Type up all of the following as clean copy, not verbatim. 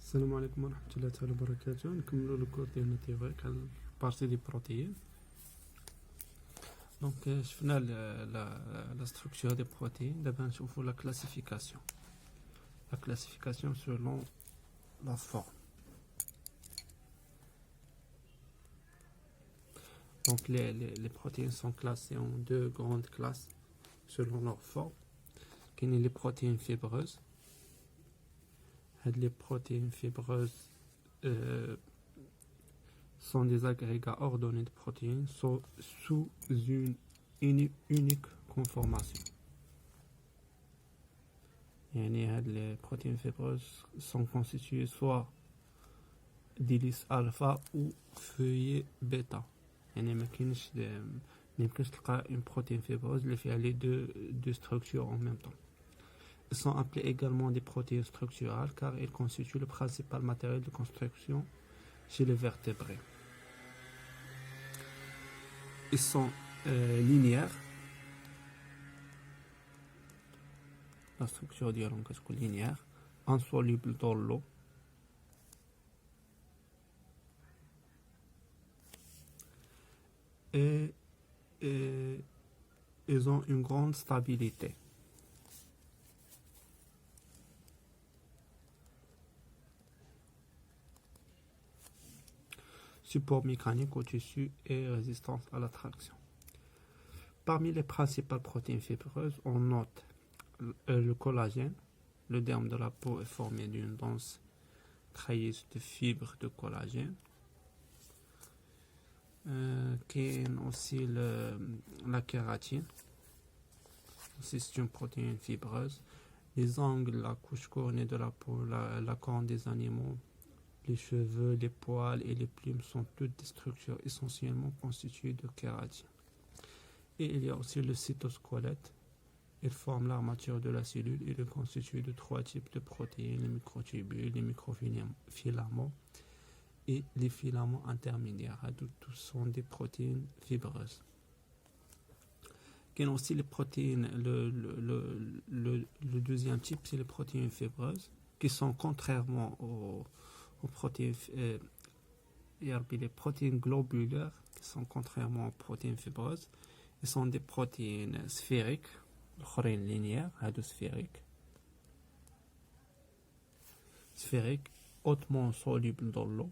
السلام عليكم ورحمة الله تعالى وبركاته. نكملوا لو كور ديالنا تيوريك على البارتي دي بروتيين. دونك شفنا لا ستركتور دي بروتيين. دابا نشوفوا لا كلاسيفيكاسيون سولون لا فورم. Donc les protéines sont classées en deux grandes classes selon leur forme. Il y a les protéines fibreuses. Les protéines fibreuses sont des agrégats ordonnés de protéines sous une unique conformation. Les protéines fibreuses sont constituées soit d'hélice alpha ou feuillet bêta. ما يمكنش تلقى une protéine fibreuse اللي فيها les deux structures en même temps. Ils sont appelés également des protéines structurales car ils constituent le principal matériel de construction chez les vertébrés. Ils sont linéaires. La structure est linéaire, insoluble dans l'eau. Et ils ont une grande stabilité. Support mécanique au tissu et résistance à la traction. Parmi les principales protéines fibreuses, on note le collagène. Le derme de la peau est formé d'une dense treillis de fibres de collagène. Qui est aussi la kératine. C'est une protéine fibreuse. Les ongles, la couche coronée de la peau, la corne des animaux, les cheveux, les poils et les plumes sont toutes des structures essentiellement constituées de kératine. Et il y a aussi le cytosquelette. Il forme l'armature de la cellule. Il est constitué de trois types de protéines, les microtubules, les microfilaments et les filaments intermédiaires. Tous sont des protéines fibreuses. Il y a aussi les protéines, le deuxième type, c'est les protéines fibreuses, qui sont contrairement aux protéines, les protéines globulaires, qui sont contrairement aux protéines fibreuses. Ils sont des protéines sphériques, linéaires, sphériques, hautement solubles dans l'eau,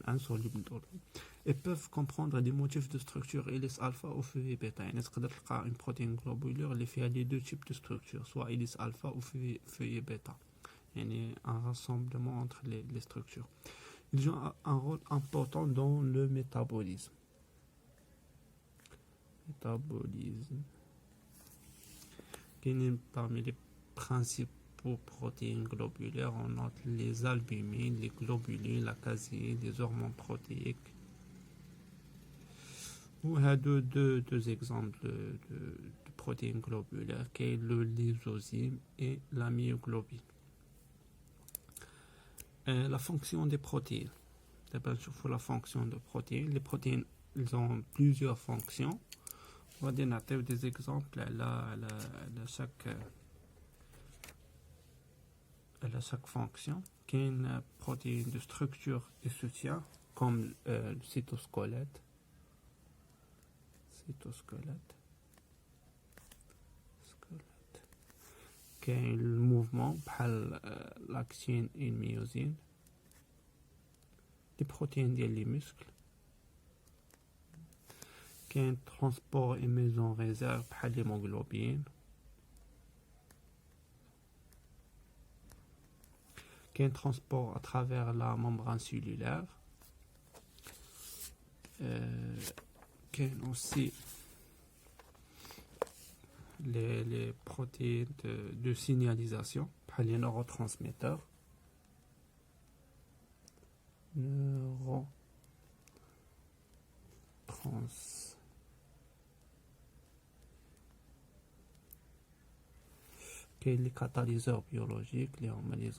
insolubles dans l'eau, et peuvent comprendre des motifs de structure hélice alpha ou feuillet bêta. Il y a une protéine globulaire qui a les deux types de structures, soit hélice alpha ou feuillet bêta. Il y a un rassemblement entre les structures. Ils jouent un rôle important dans le métabolisme. Parmi les principaux protéines globulaires, on note les albumines, les globulines, la caséine, les hormones protéiques. On a deux exemples de protéines globulaires, qui est le lysozyme et la myoglobine. La fonction des protéines. D'abord, il faut la fonction des protéines. Les protéines, ils ont plusieurs fonctions. On va donner des exemples à chaque fonction. Il y a une protéine de structure et soutien, comme le cytosquelette. Il y a le mouvement, l'actine et le myosine. Les protéines des muscles. Il y a un transport et mise en réserve par l'hémoglobine. Il y a un transport à travers la membrane cellulaire. Il y a aussi les protéines de signalisation par les neurotransmetteurs. Les catalyseurs biologiques, les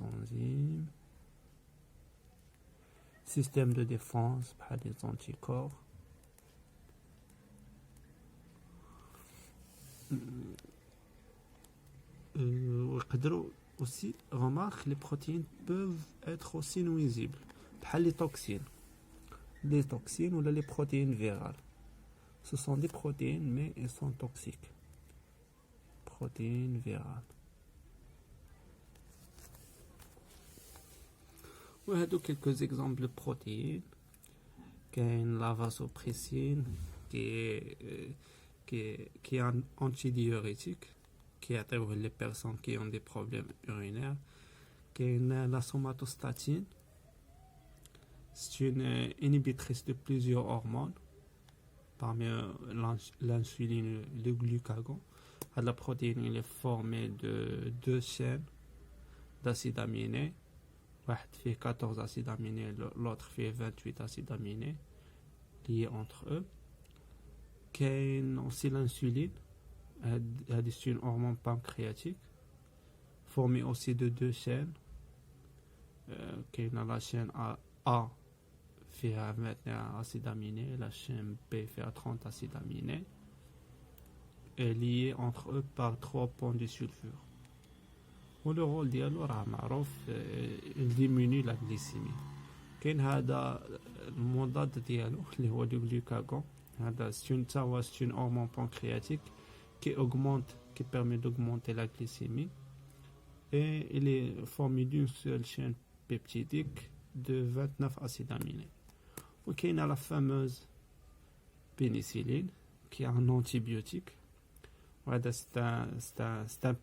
enzymes, système de défense par les anticorps, ويقدروا aussi, remarque, les protéines peuvent être aussi nuisibles. Les toxines. Les toxines ou les protéines virales. Ce sont des protéines, mais elles sont toxiques. Protéines virales. وهادو quelques exemples de protéines. كاين la vasopressine qui est un antidiurétique qui يعطيوه les personnes qui ont des problèmes urinaires. كاين la somatostatine. C'est une inhibitrice de plusieurs hormones, parmi l'insuline et le glucagon. La protéine il est formée de deux chaînes d'acides aminés. واحد فيه 14 acides aminés, l'autre fait 28 acides aminés liés entre eux. كاين aussi l'insuline. C'est une hormone pancréatique formée aussi de deux chaînes. كاين la chaîne A فيها 21 acides aminés, la chaîne B fait 30 acides aminés, et liés entre eux par 3 ponts de sulfure. Le rôle ديالو راه معروف, il diminue la glycémie. كاين هذا المضاد ديالو اللي هو le glucagon. هذا c'est une hormone pancréatique qui permet d'augmenter la glycémie, et il est formé d'une seule chaîne peptidique de 29 acides aminés. وكاين la fameuse pénicilline qui est un antibiotique. C'est un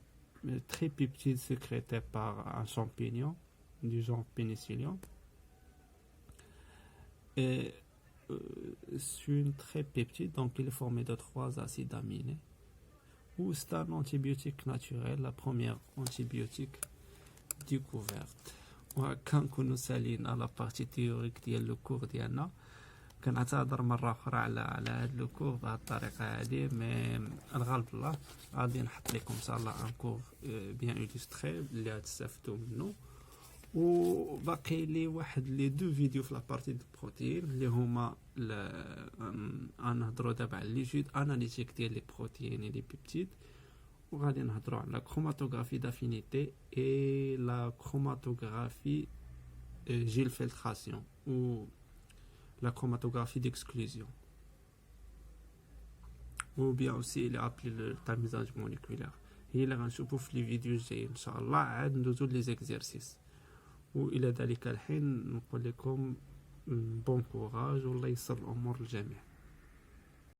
tripeptide sécrété par un champignon du genre Penicillium. Et c'est une tripeptide, donc il est formé de 3 acides aminés. Ou c'est un antibiotique naturel, la première antibiotique découverte. وهكا نكونو سالين على بارتي تيوريك ديال لو كور ديالنا. كنعتذر مره اخرى على هاد لو كور بهاد الطريقه هادي، مي الغالب الله غادي نحط لكم ان شاء الله ان كور بيان إليستري اللي غتستافدوا منه. وباقي لي واحد لي دو فيديو في لابارتي دو بروتين اللي هما غنهضروا دابا على لي جود اناليتيك ديال لي بروتين لي بيبتيد، وغادي نهضروا على لا كروماتوغرافي دافينيتي اي لا كروماتوغرافي جيل فلتراسيون و la chromatographie d'exclusion, ou bien aussi il est appelé le tamisage moléculaire. هي اللي غنشوفوا في لي فيديو الجايين ان شاء الله. عاد ندوزو لي زيكزيرسيس، والى ذلك الحين نقول لكم بون كوراج والله يسر الامور للجميع.